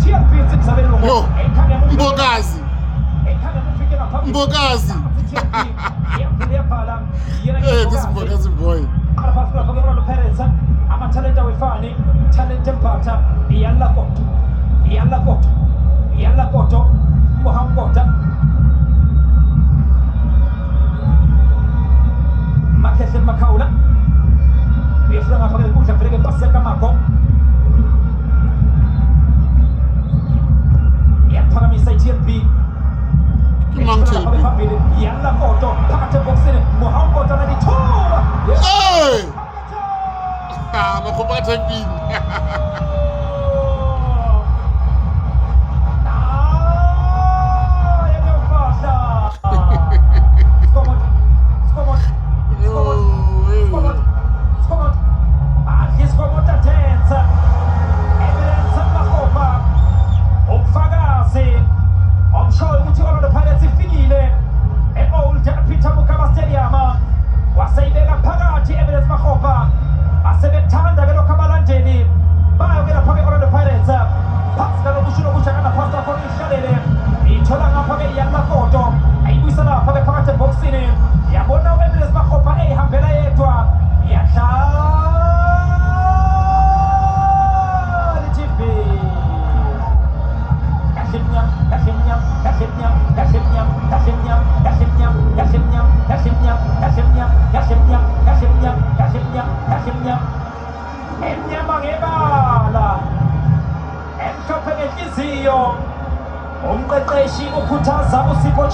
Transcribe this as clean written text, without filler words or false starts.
Yo, Mbokazi. Mbokazi. Hey, this is Mbokazi boy. Amatalenta wefani, talenta mpata, Yalla koto, Mohangota. Makese Makaula. Yeframa pagale kusha frege passa kamako. Yaparamisa TLP. Yalla koto, pakate boxini, Mohangota na ditora. Hey! Nakupata pin. Asebetanda gelo kabalanteni bayo gela phake Orlando Pirates pasi galo bushulo bushakana pasta for ishalele ithola ngaphake Yalla Koto ayibuyisela phake phakathi boxini yabona uEmirates Makgopa ehambela yedwa yadlala TV Kashimnya Emnyamangebala emhlophe ngenhliziyo umqeqeshi ukhuthaza uSipho